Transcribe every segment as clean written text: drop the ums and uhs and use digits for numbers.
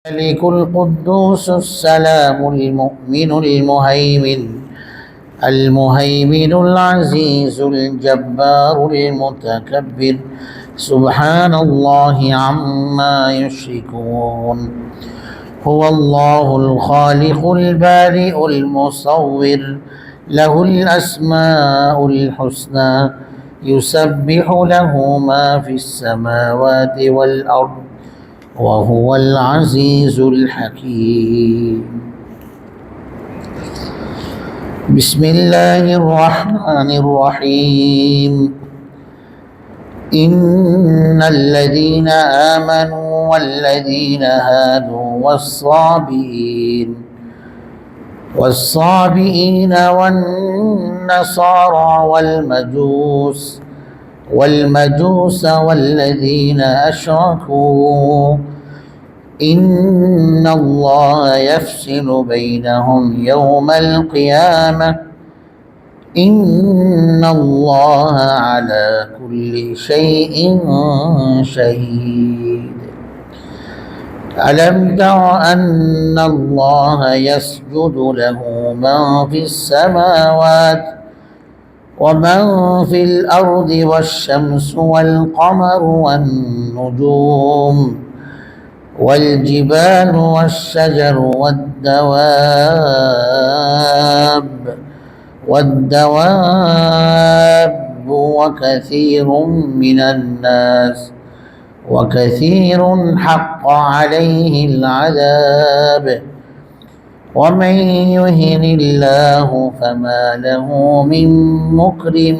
الملك القدوس السلام المؤمن المهيمن العزيز الجبار المتكبر سبحان الله عما يشركون. هو الله الخالق البارئ المصور له الأسماء الحسنى يسبح له ما في السماوات والأرض وهو العزيز الحكيم. بسم الله الرحمن الرحيم. إن الذين آمنوا والذين هادوا والصابئين والنصارى والمجوس والذين أشركوا إن الله يفصل بينهم يوم القيامة إن الله على كل شيء شهيد. ألم تر أن الله يسجد له من في السماوات ومن في الأرض والشمس والقمر والنجوم والجبال والشجر والدواب وكثير حق عليه العذاب ومن يهن الله فما له من مكرم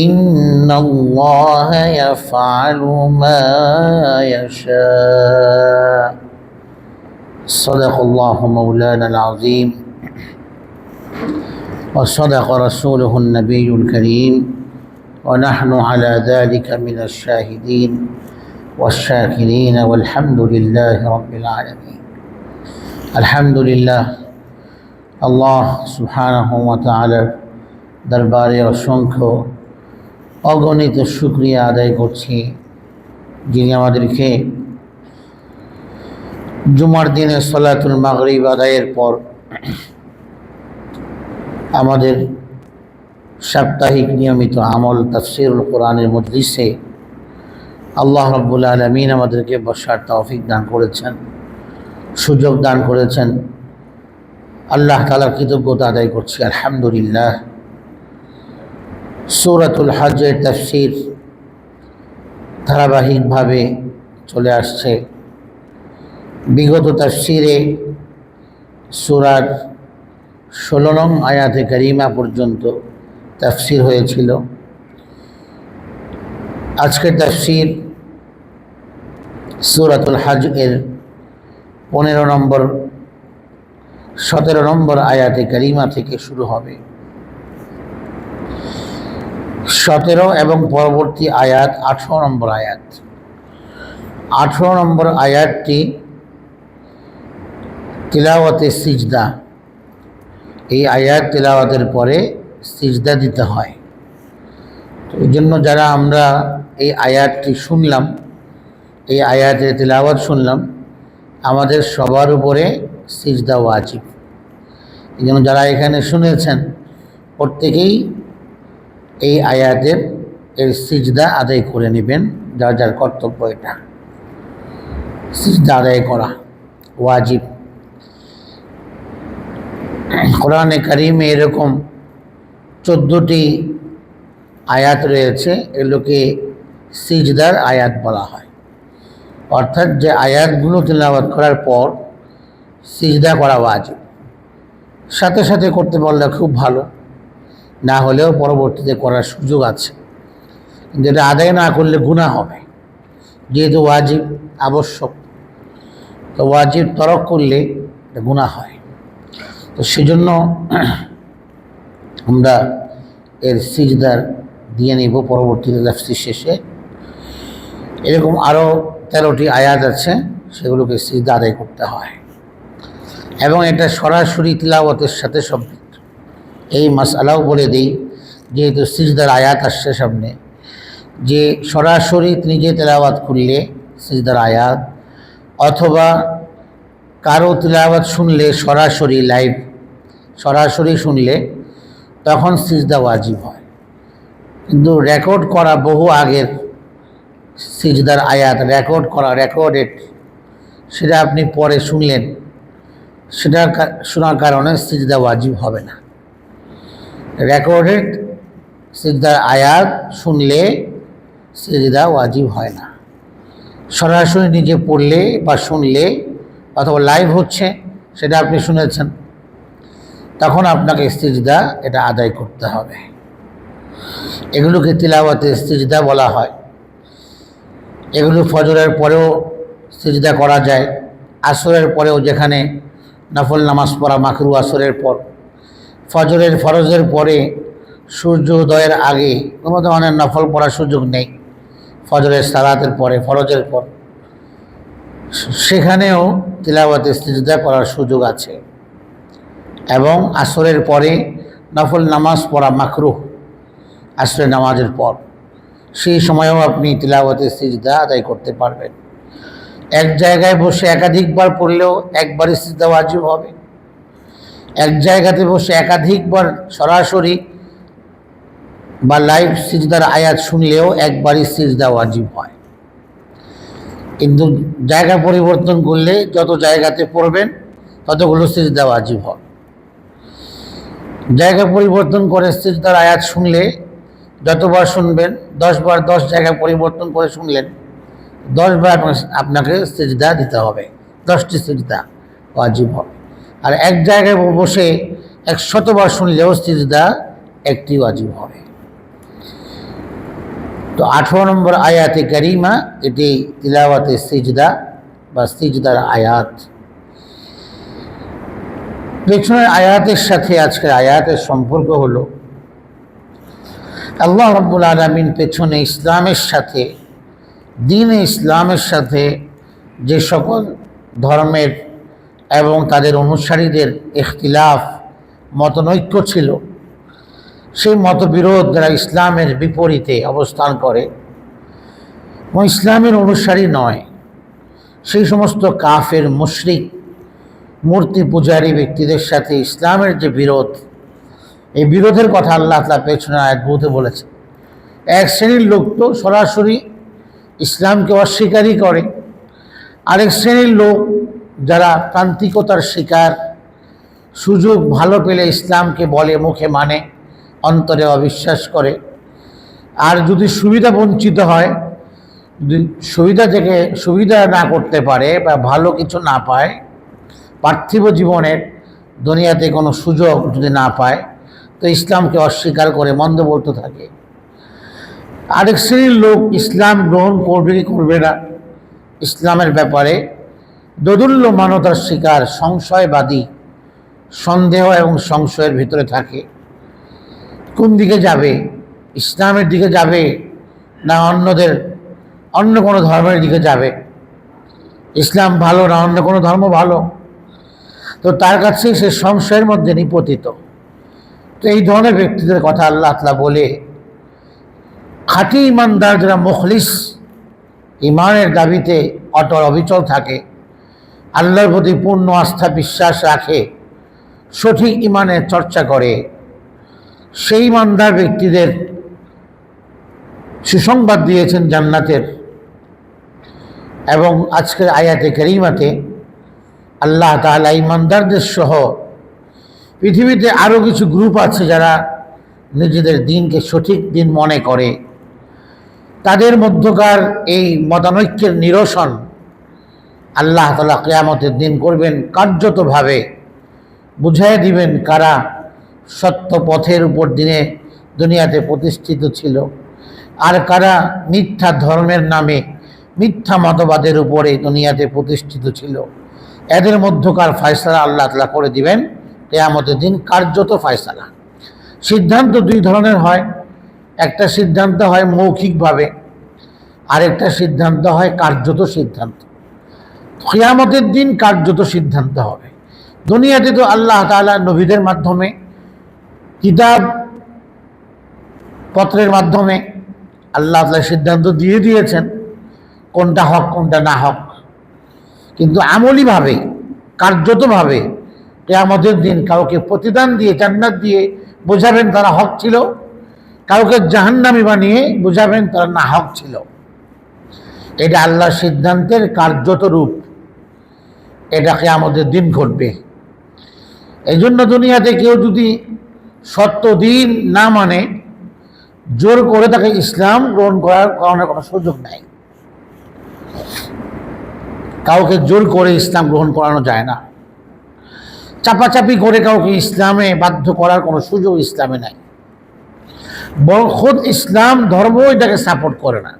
إن الله يفعل ما يشاء. صدق الله مولانا العظيم وصدق رسوله النبي الكريم ونحن على ذلك من الشاهدين والشاكرين والحمد لله رب العالمين. আলহামদুলিল্লাহ, আল্লাহ সুবহানাহু ওয়া তাআলার দরবারে অসংখ্য অগণিত শুকরিয়া আদায় করছি, যিনি আমাদেরকে জুমার দিনে সালাতুল মাগরিব আদায়ের পর আমাদের সাপ্তাহিক নিয়মিত আমল তাফসীরুল কোরআনের মজলিসে আল্লাহ রাব্বুল আলামিন আমাদেরকে বসার তৌফিক দান করেছেন, সুযোগ দান করেছেন। আল্লাহ তাআলার কৃতজ্ঞতা আদায় করছি, আলহামদুলিল্লাহ। সূরাতুল হজ্জের তাফসীর ধারাবাহিকভাবে চলে আসছে। বিগত তাফসীরে সূরার 16 নং আয়াতে কারিমা পর্যন্ত তাফসীর হয়েছিল। আজকের তাফসীর সূরাতুল হজ্জ এর 15 নম্বর 17 নম্বর আয়াতে কারিমা থেকে শুরু হবে। 17 এবং পরবর্তী আয়াত 18 নম্বর আয়াত। 18 নম্বর আয়াতটি তিলাওয়াতে সিজদা। এই আয়াত তিলাওয়াতের পরে সিজদা দিতে হয়। তো এই জন্য যারা আমরা এই আয়াতটি শুনলাম, এই আয়াতের তিলাওয়াত শুনলাম, আমাদের সবার উপরে সিজদা ওয়াজিব। এই জন্য যারা এখানে শুনেছেন প্রত্যেকেই এই আয়াতের সিজদা আদায় করে নেবেন। যার যার কর্তব্য এটা, সিজদা আদায় করা ওয়াজিব। কোরআনে কারিমে এরকম 14টি আয়াত রয়েছে, এগুলোকে সিজদার আয়াত বলা হয়। অর্থাৎ যে আয়াতগুলো তিলাওয়াত করার পর সিজদা করা ওয়াজিব। সাথে সাথে করতে পারলে খুব ভালো, না হলেও পরবর্তীতে করার সুযোগ আছে। যেটা আদায় না করলে গুনাহ হবে, যেহেতু ওয়াজিব আবশ্যক, তো ওয়াজিব তরক করলে এটা গুনাহ হয়। তো সেজন্য আমরা এর সিজদার দিয়ে নিব পরবর্তীতে তাফসীর শেষে। এরকম আরও 13টি আয়াত আছে, সেগুলোকে সিজদা আদায় করতে হয় এবং এটা সরাসরি তিলাওয়াতের সাথে সম্পৃক্ত। এই মাসআলাও বলে দিই, যেহেতু সিজদার আয়াত আসছে সামনে, যে সরাসরি নিজে তেলাওয়াত করলে সিজদার আয়াত, অথবা কারো তিলাওয়াত শুনলে সরাসরি লাইভ সরাসরি শুনলে তখন সিজদা ওয়াজিব হয়। কিন্তু রেকর্ড করা বহু আগের সিজদার আয়াত রেকর্ড করা রেকর্ডেড সেটা আপনি পরে শুনলেন, সেটা শোনার কারণে সিজদা ওয়াজিব হবে না। রেকর্ডেড সিজদার আয়াত শুনলে সিজদা ওয়াজিব হয় না। সরাসরি নিজে পড়লে বা শুনলে অথবা লাইভ হচ্ছে সেটা আপনি শুনেছেন, তখন আপনাকে সিজদা এটা আদায় করতে হবে। এগুলোকে তিলাওয়াতে সিজদা বলা হয়। এগুলো ফজরের পরেও সিজদা করা যায়, আসরের পরেও, যেখানে নফল নামাজ পড়া মাকরু আসরের পর, ফজরের ফরজের পরে সূর্য উদয়ের আগে কোনো ধরনের নফল পড়ার সুযোগ নেই, ফজরের সালাতের পরে ফরজের পর, সেখানেও তিলাওয়াতে সিজদা করার সুযোগ আছে। এবং আসরের পরে নফল নামাজ পড়া মাকরুহ আসরের নামাজের পর, সেই সময়েও আপনি তিলাওয়াতে সিজদা আদায় করতে পারবেন। এক জায়গায় বসে একাধিকবার পড়লেও একবারই সিজদা ওয়াজিব হবে, এক জায়গাতে বসে একাধিকবার সরাসরি বা লাইভ সিজদার আয়াত শুনলেও একবারই সিজদা ওয়াজিব হয়। কিন্তু জায়গা পরিবর্তন করলে যত জায়গাতে পড়বেন ততগুলো সিজদা ওয়াজিব হবে। জায়গা পরিবর্তন করে সিজদার আয়াত শুনলে যতবার শুনবেন, 10 বার 10 জায়গা পরিবর্তন করে শুনলেন, 10 বার আপনাকে সিজদা দিতে হবে, 10টি সিজদা ওয়াজিব হবে। আর এক জায়গায় বসে 100 বার শুনলেও সিজদা একটি ওয়াজিব হবে। তো 18 নম্বর আয়াতে কারিমা, এটি তিলাওয়াতে সিজদা বা সিজদার আয়াত। পেছনের আয়াতের সাথে আজকের আয়াতের সম্পর্ক হলো, আল্লাহ রাব্বুল আলামিন পেছনে ইসলামের সাথে, দ্বীনে ইসলামের সাথে যে সকল ধর্মের এবং তাদের অনুসারীদের ইখতিলাফ মতনৈক্য ছিল, সেই মতবিরোধ যারা ইসলামের বিপরীতে অবস্থান করে এবং ইসলামের অনুসারী নয়, সেই সমস্ত কাফের মুশরিক মূর্তি পূজারী ব্যক্তিদের সাথে ইসলামের যে বিরোধ, এই বিরোধের কথা আল্লাহ তাআলা পেছনে আয়াতগুলোতে বলেছে। এক শ্রেণীর লোক তো সরাসরি ইসলামকে অস্বীকারই করে, আরেক শ্রেণীর লোক যারা প্রান্তিকতার শিকার, সুযোগ ভালো পেলে ইসলামকে বলে, মুখে মানে, অন্তরে অবিশ্বাস করে। আর যদি সুবিধা বঞ্চিত হয়, যদি সুবিধা থেকে সুবিধা না করতে পারে বা ভালো কিছু না পায়, পার্থিব জীবনের দুনিয়াতে কোনো সুযোগ যদি না পায়, তো ইসলামকে অস্বীকার করে মন্দ বলতে থাকে। আরেক শ্রেণীর লোক ইসলাম গ্রহণ করবে কি করবে না, ইসলামের ব্যাপারে দোদুল্য মানতার শিকার, সংশয়বাদী, সন্দেহ এবং সংশয়ের ভিতরে থাকে। কোন দিকে যাবে, ইসলামের দিকে যাবে না অন্য কোনো ধর্মের দিকে যাবে, ইসলাম ভালো না অন্য কোনো ধর্ম ভালো, তো তার কাছে সে সংশয়ের মধ্যে নিপতিত। তো এই ধরনের ব্যক্তিদের কথা আল্লাহ তাআলা বলে, খাঁটি ইমানদার যারা মুখলিস, ইমানের দাবিতে অটল অবিচল থাকে, আল্লাহর প্রতি পূর্ণ আস্থা বিশ্বাস রাখে, সঠিক ইমানের চর্চা করে, সেই ইমানদার ব্যক্তিদের সুসংবাদ দিয়েছেন জান্নাতের। এবং আজকের আয়াতে কারিমাতে আল্লাহ তাআলা ইমানদারদের সহ পৃথিবীতে আরও কিছু গ্রুপ আছে যারা নিজেদের দিনকে সঠিক দিন মনে করে, তাদের মধ্যকার এই মতানৈক্যের নিরসন আল্লাহ তাআলা কিয়ামতের দিন করবেন, কার্যতভাবে বুঝাই দিবেন কারা সত্য পথের উপর দুনিয়াতে প্রতিষ্ঠিত ছিল, আর কারা মিথ্যা ধর্মের নামে মিথ্যা মতবাদের উপরে দুনিয়াতে প্রতিষ্ঠিত ছিল। এদের মধ্যকার ফয়সালা আল্লাহ তাআলা করে দিবেন কিয়ামতের দিন, কার্যত ফয়সালা। সিদ্ধান্ত দুই ধরনের হয়, একটা সিদ্ধান্ত হয় মৌখিকভাবে, আরেকটা সিদ্ধান্ত হয় কার্যত সিদ্ধান্ত। কিয়ামতের দিন কার্যত সিদ্ধান্ত হবে। দুনিয়াতে তো আল্লাহ তাআলা নবীদের মাধ্যমে, কিতাব পত্রের মাধ্যমে আল্লাহ তাআলা সিদ্ধান্ত দিয়ে দিয়েছেন কোনটা হক কোনটা না হক, কিন্তু আমলিভাবে, কার্যতভাবে কিয়ামতের দিন কাউকে প্রতিদান দিয়ে জান্নাত দিয়ে বোঝাবেন তারা হক ছিল, কাউকে জাহান্নামী বানিয়ে বোঝাবেন তারা না হক ছিল। এটা আল্লাহর সিদ্ধান্তের কার্যত রূপ। এটা কিয়ামতের দিন ঘটবে। এই জন্য দুনিয়াতে কেউ যদি সত্য দিন না মানে, জোর করে তাকে ইসলাম গ্রহণ করানোর কোনো সুযোগ নাই। কাউকে জোর করে ইসলাম গ্রহণ করানো যায় না। চাপাচাপি করে কাউকে ইসলামে বাধ্য করার কোনো সুযোগ ইসলামে নাই। বরং খোদ ইসলাম ধর্ম এটাকে সাপোর্ট করে না,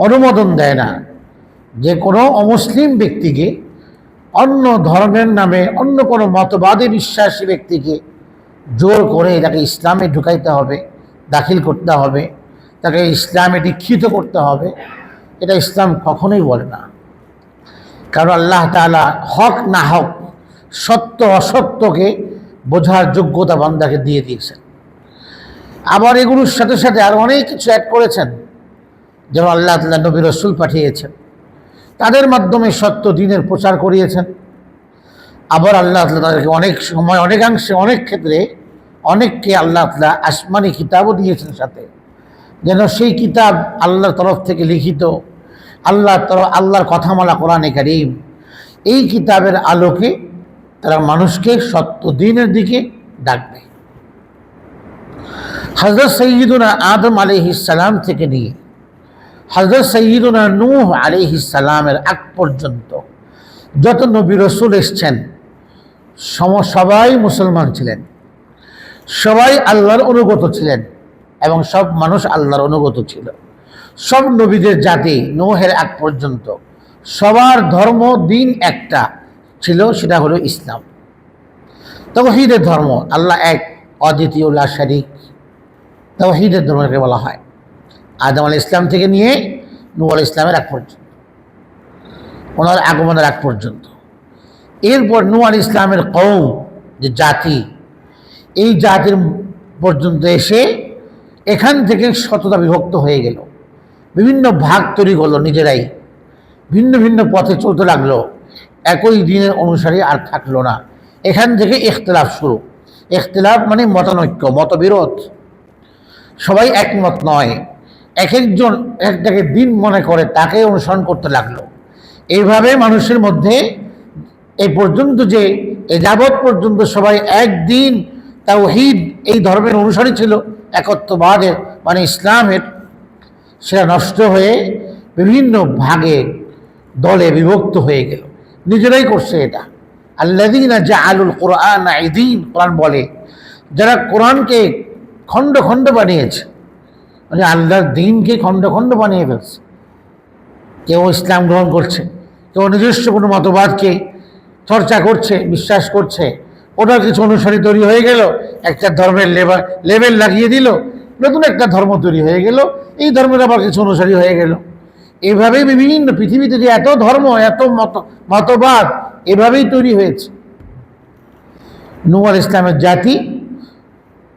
অনুমোদন দেয় না যে কোনো অমুসলিম ব্যক্তিকে, অন্য ধর্মের নামে অন্য কোনো মতবাদে বিশ্বাসী ব্যক্তিকে জোর করে তাকে ইসলামে ঢুকাইতে হবে, দাখিল করতে হবে, তাকে ইসলামে দীক্ষিত করতে হবে। এটা ইসলাম কখনোই বলে না। কারণ আল্লাহ তাআলা হক না হক, সত্য অসত্যকে বোঝার যোগ্যতা বান্দাকে দিয়ে দিয়েছেন। আবার এগুলোর সাথে সাথে আরো অনেক কিছু অ্যাড করেছেন। যেমন আল্লাহ তাআলা নবী রাসূল পাঠিয়েছেন, তাদের মাধ্যমে সত্য দ্বীনের প্রচার করিয়েছেন। আবার আল্লাহ তাআলা তাদেরকে অনেক সময়, অনেকাংশে, অনেক ক্ষেত্রে অনেককে আল্লাহ তাআলা আসমানি কিতাবও দিয়েছেন সাথে, যেন সেই কিতাব আল্লাহর তরফ থেকে লিখিত, আল্লাহর কথামালা কোরআনে কারীম, এই কিতাবের আলোকে তারা মানুষকে সত্য দ্বীনের দিকে ডাকবে। হযরত সাইয়্যিদুনা আদম আলাইহিস সালাম থেকে নিয়ে হযরত সাইয়্যিদুনা নূহ আলাইহিস সালামের আগ পর্যন্ত যত নবী রাসূল এসেছেন, সবাই মুসলমান ছিলেন, সবাই আল্লাহর অনুগত ছিলেন এবং সব মানুষ আল্লাহর অনুগত ছিল। সব নবীদের জাতি নূহের আগ পর্যন্ত সবার ধর্ম দিন একটা ছিল, সেটা হলো ইসলাম, তাওহীদের ধর্ম। আল্লাহ এক, অদ্বিতীয়, লা শারীক, তাওহীদের ধর্মকে বলা হয়। আদম আলাইহিস ইসলাম থেকে নিয়ে নূহ আলাইহিস ইসলামের আগ পর্যন্ত, ওনার আগমনের আগ পর্যন্ত। এরপর নূহ আলাইহিস ইসলামের কওম, যে জাতি, এই জাতির পর্যন্ত এসে এখান থেকে শততা বিভক্ত হয়ে গেল, বিভিন্ন ভাগ তৈরি করলো, নিজেরাই ভিন্ন ভিন্ন পথে চলতে লাগলো, একই দিনের অনুসারী আর থাকলো না। এখান থেকে ইখতিলাফ শুরু। ইখতিলাফ মানে মতানৈক্য, মতবিরোধ, সবাই একমত নয়, এক একজন একটাকে দিন মনে করে তাকে অনুসরণ করতে লাগলো। এইভাবে মানুষের মধ্যে এই পর্যন্ত, যে এ যাবৎ পর্যন্ত সবাই একদিন তাওহীদ, এই ধর্মের অনুসারী ছিল, একত্ববাদের মানে ইসলামের, সেটা নষ্ট হয়ে বিভিন্ন ভাগে দলে বিভক্ত হয়ে গেল। নিজেরাই করছে এটা। আল্লাযীনা জাআলুল কুরআনা ঈদীন, কোরআন বলে যারা কোরআনকে খণ্ড খণ্ড বানিয়েছে, মানে আল্লাহর দ্বীনকে খণ্ড খণ্ড বানিয়ে ফেলছে। কেউ ইসলাম গ্রহণ করছে, কেউ নিজস্ব কোনো মতবাদকে চর্চা করছে, বিশ্বাস করছে, ওটার কিছু অনুসারী তৈরি হয়ে গেল, একটা ধর্মের লেবেল লাগিয়ে দিল, নতুন একটা ধর্ম তৈরি হয়ে গেল, এই ধর্মের আবার কিছু অনুসারী হয়ে গেল। এভাবেই বিভিন্ন পৃথিবীতে যে এত ধর্ম, এত মতবাদ এভাবেই তৈরি হয়েছে। নূহ আলাইহিস ইসলামের জাতি,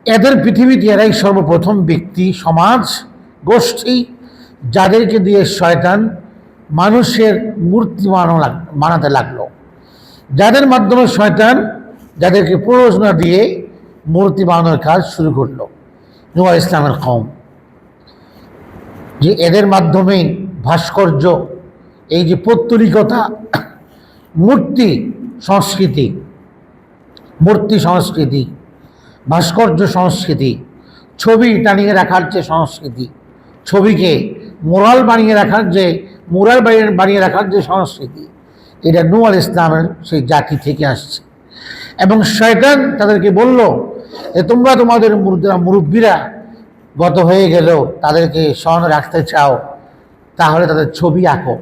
এদের পৃথিবীতে এরাই সর্বপ্রথম ব্যক্তি, সমাজ, গোষ্ঠী, যাদেরকে দিয়ে শয়তান মানুষের মূর্তি বানাতে লাগলো, যাদের মাধ্যমে শয়তান যাদেরকে প্ররোচনা দিয়ে মূর্তি বানানোর কাজ শুরু করলো। নূহ আলাইহিস ইসলামের কওম, যে এদের মাধ্যমেই ভাস্কর্য, এই যে পৌত্তলিকতা, মূর্তি সংস্কৃতি, ভাস্কর্য সংস্কৃতি, ছবি টানিয়ে রাখার যে সংস্কৃতি, ছবিকে মোরাল বানিয়ে রাখার যে সংস্কৃতি, এটা নূহ আলাইহিস ইসলামের সেই জাতি থেকে আসছে। এবং শয়তান তাদেরকে বলল যে তোমরা তোমাদের মুরব্বীরা গত হয়ে গেল, তাদেরকে স্মরণ রাখতে চাও, তাহলে তাদের ছবি আঁকো।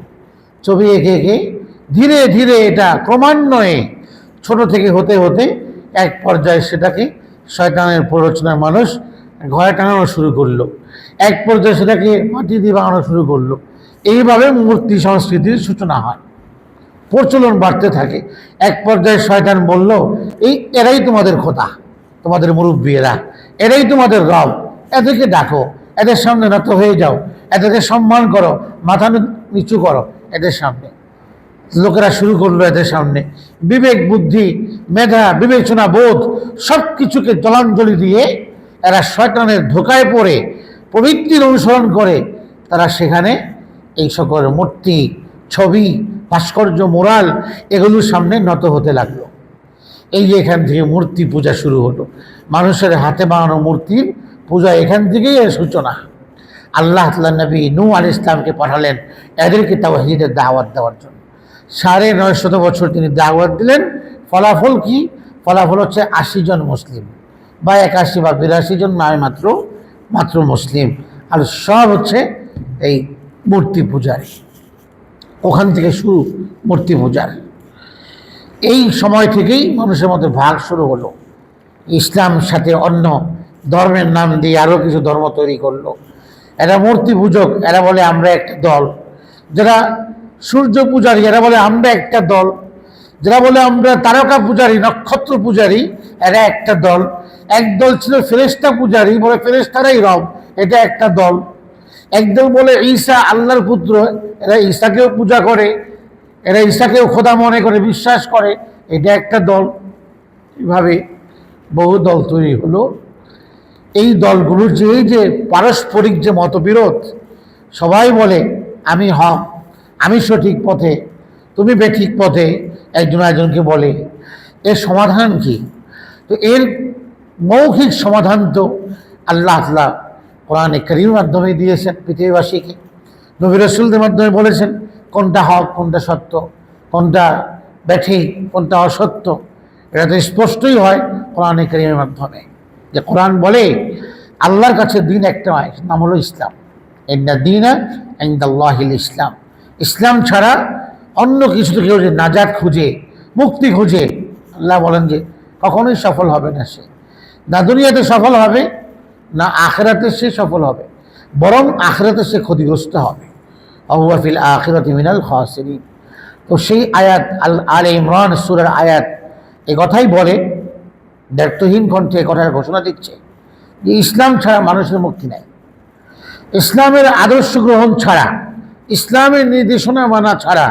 ছবি এঁকে এঁকে ধীরে ধীরে এটা ক্রমান্বয়ে ছোট থেকে হতে হতে এক পর্যায়ে সেটাকে শয়তানের প্ররোচনায় মানুষ ঘরে টানানো শুরু করলো, এক পর্যায়ে সেটাকে মাটি দিয়ে বানানো শুরু করলো। এইভাবে মূর্তি সংস্কৃতির সূচনা হয়, প্রচলন বাড়তে থাকে। এক পর্যায়ে শয়তান বলল, এরাই তোমাদের খোদা, তোমাদের মুরব্বীরা, এরাই তোমাদের রব, এদেরকে ডাকো, এদের সামনে নত হয়ে যাও, এদেরকে সম্মান করো, মাথা নিচু করো এদের সামনে। লোকেরা শুরু করলো এদের সামনে বিবেক বুদ্ধি মেধা বিবেচনা বোধ সব কিছুকে জলাঞ্জলি দিয়ে এরা শয়তানের ধোকায় পড়ে প্রবৃত্তির অনুসরণ করে তারা সেখানে এই সকল মূর্তি ছবি ভাস্কর্য মোরাল এগুলোর সামনে নত হতে লাগলো। এই যে এখান থেকে মূর্তি পূজা শুরু হলো, মানুষের হাতে বানানো মূর্তির পূজা এখান থেকেই এর সূচনা। আল্লাহ নবী নূহ আলাইহিস সালামকে পাঠালেন এদেরকে তাওহীদের দাওয়াত দেওয়ার জন্য। 950 বছর তিনি দাওয়াত দিলেন। ফলাফল কি? ফলাফল হচ্ছে 80 জন মুসলিম বা 81 বা 82 জন নয় মাত্র মুসলিম, আর সব হচ্ছে এই মূর্তি পূজারী। ওখান থেকে শুরু মূর্তি পূজার। এই সময় থেকেই মানুষের মধ্যে ভাগ শুরু হলো। ইসলাম সাথে অন্য ধর্মের নাম দিয়ে আরও কিছু ধর্ম তৈরি করলো। এরা মূর্তি পূজক, এরা বলে আমরা একটা দল। যারা সূর্য পূজারী এরা বলে আমরা একটা দল। যারা বলে আমরা তারকা পূজারী নক্ষত্র পূজারী এরা একটা দল। একদল ছিল ফেরেশতা পূজারী, বলে ফেরেশতারাই রব, এটা একটা দল। একদল বলে ঈসা আল্লাহর পুত্র, এরা ঈসাকেও পূজা করে, এরা ঈসাকেও খোদা মনে করে বিশ্বাস করে, এটা একটা দল। এইভাবে বহু দল তৈরি হলো। এই দলগুলোর যে এই যে পারস্পরিক যে মতবিরোধ, সবাই বলে আমি হক, আমি সঠিক পথে, তুমি বেঠিক পথে, একজন একজনকে বলে। এর সমাধান কি? তো এর মৌখিক সমাধান তো আল্লাহ তাআলা কোরআনে কারীমের মাধ্যমে দিয়েছেন পৃথিবীবাসীকে। নবী রাসূলদের মাধ্যমে বলেছেন কোনটা হক, কোনটা সত্য, কোনটা বেঠিক, কোনটা অসত্য। এটা তো স্পষ্টই হয় কোরআনে কারীমের মাধ্যমে, যে কোরআন বলে আল্লাহর কাছে দিন একটা নাম হলো ইসলাম। ইন্না দীনা ইনদাল্লাহিল ইসলাম। ইসলাম ছাড়া অন্য কিছু থেকে কেউ যে নাজাত খুঁজে, মুক্তি খুঁজে, আল্লাহ বলেন যে কখনোই সফল হবে না। সে না দুনিয়াতে সফল হবে, না আখিরাতে সে সফল হবে, বরং আখিরাতে সে ক্ষতিগ্রস্ত হবে। ওয়া ফিল আখিরাতি মিনাল খাসিরিন। তো সেই আয়াত আলে ইমরান সূরার আয়াত এই কথাই বলে, দায়িত্বহীন কণ্ঠে কথার ঘোষণা দিচ্ছে যে ইসলাম ছাড়া মানুষের মুক্তি নেই। ইসলামের আদর্শ গ্রহণ ছাড়া, ইসলামের নির্দেশনা মানা ছাড়া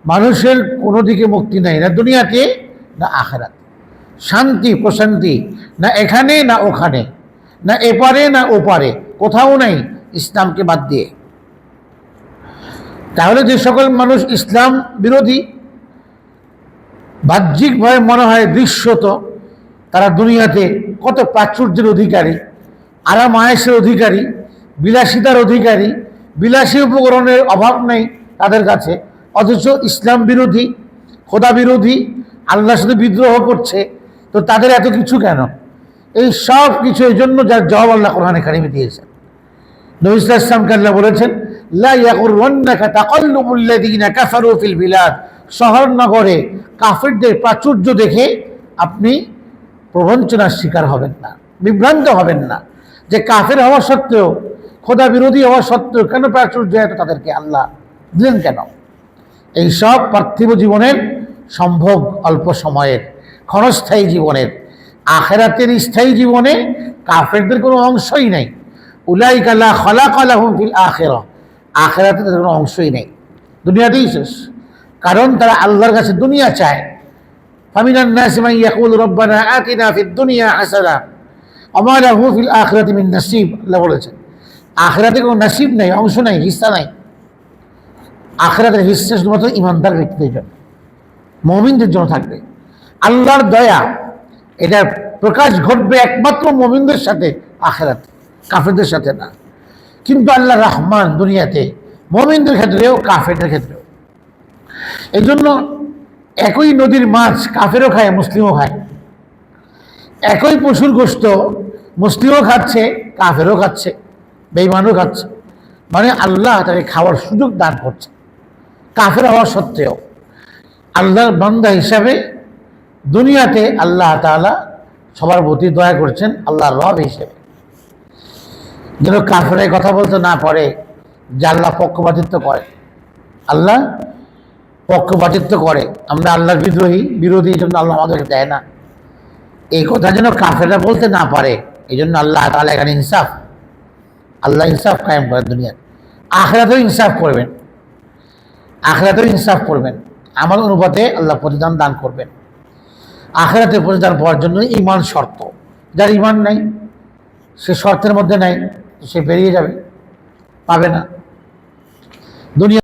মানুষের কোনো দিকে মুক্তি নেই, না দুনিয়াতে না আখিরাতে। শান্তি প্রশান্তি না এখানে না ওখানে, না এপারে না ওপারে, কোথাও নেই ইসলামকে বাদ দিয়ে। তাহলে যে সকল মানুষ ইসলাম বিরোধী, বাহ্যিকভাবে মনে হয় দৃশ্যত তারা দুনিয়াতে কত প্রাচুর্যের অধিকারী, আরাম আয়েশের অধিকারী, বিলাসিতার অধিকারী, বিলাসী উপকরণের অভাব নেই তাদের কাছে, অথচ ইসলাম বিরোধী, খোদা বিরোধী, আল্লাহর সাথে বিদ্রোহ করছে। তো তাদের এত কিছু কেন? এই সব কিছু এই জন্য যার জবাব আল্লাহ কোরআনে কারিমে দিয়েছেন। নবী সাল্লাল্লাহু আলাইহি ওয়াসাল্লামকে আল্লাহ বলেছেন লা ইয়াগুররান্নাকা তাকাল্লুবুল লাযীনা কাফারু ফিল বিলাদ। শহর নগরে কাফিরদের প্রাচুর্য দেখে আপনি প্রবঞ্চনার শিকার হবেন না, বিভ্রান্ত হবেন না, যে কাফের হওয়া সত্ত্বেও, খোদা বিরোধী হওয়া সত্ত্বেও কেন প্রাচুর্য এত তাদেরকে আল্লাহ দিলেন কেন? এই সব পার্থিব জীবনের সম্ভোগ অল্প সময়ের, ক্ষণস্থায়ী জীবনের। আখিরাতের স্থায়ী জীবনে কাফেরদের কোনো অংশই নেই। উলাইকা লা খালাকা লাহুম ফিল আখিরাহ। আখিরাতে তাদের কোনো অংশই নেই, দুনিয়াতেই শেষ। কারণ তারা আল্লাহর কাছে দুনিয়া চায়। ফামিনান নাসি মান ইয়াকুলু রব্বানা আতিনা ফিদ দুনিয়া হাসানা ওয়া মা লাহু ফিল আখিরাতি মিন নাসিব। আল্লাহ বলেছেন আখিরাতে কোনো নসিব নেই, অংশ নেই, হিস্সা নাই। আখিরাতের হিস্সা শুধুমাত্র ইমানদার ব্যক্তিদের জন্য, মুমিনদের জন্য থাকবে। আল্লাহর দয়া এটার প্রকাশ ঘটবে একমাত্র মুমিনদের সাথে আখিরাতে, কাফেরদের সাথে না। কিন্তু আল্লাহ রহমান দুনিয়াতে মুমিনদের ক্ষেত্রেও কাফেরদের ক্ষেত্রেও। এই জন্য একই নদীর মাছ কাফেরও খায়, মুসলিমও খায়। একই পশুর গোশত মুসলিমও খাচ্ছে, কাফেরও খাচ্ছে, বেঈমানও খাচ্ছে। মানে আল্লাহ তাকে খাওয়ার সুযোগ দান করছে কাফের হওয়া সত্ত্বেও। আল্লাহর বান্দা হিসাবে দুনিয়াতে আল্লাহ তাআলা সবার প্রতি দয়া করছেন, আল্লাহর রব হিসেবে। যেন কাফেরের কথা বলতে না পারে যে আল্লাহ পক্ষপাতিত্ব করে। আল্লাহ পক্ষপাতিত্ব করে, আমরা আল্লাহর বিরোধী, এই জন্য আল্লাহ আমাদেরকে দেয় না, এই কথা যেন কাফেররা বলতে না পারে। এই জন্য আল্লাহ তাআলা এখানে ইনসাফ, আল্লাহ ইনসাফ কায়েম করেন দুনিয়ার। আখিরাতেও ইনসাফ করবেন, আখিরাতেও ইনসাফ করবেন। আমল অনুপাতে আল্লাহ প্রতিদান দান করবেন। আখিরাতে প্রতিদান পাওয়ার জন্য ঈমান শর্ত। যার ঈমান নাই, সে শর্তের মধ্যে নাই, সে বেরিয়ে যাবে, পাবে না। দুনিয়া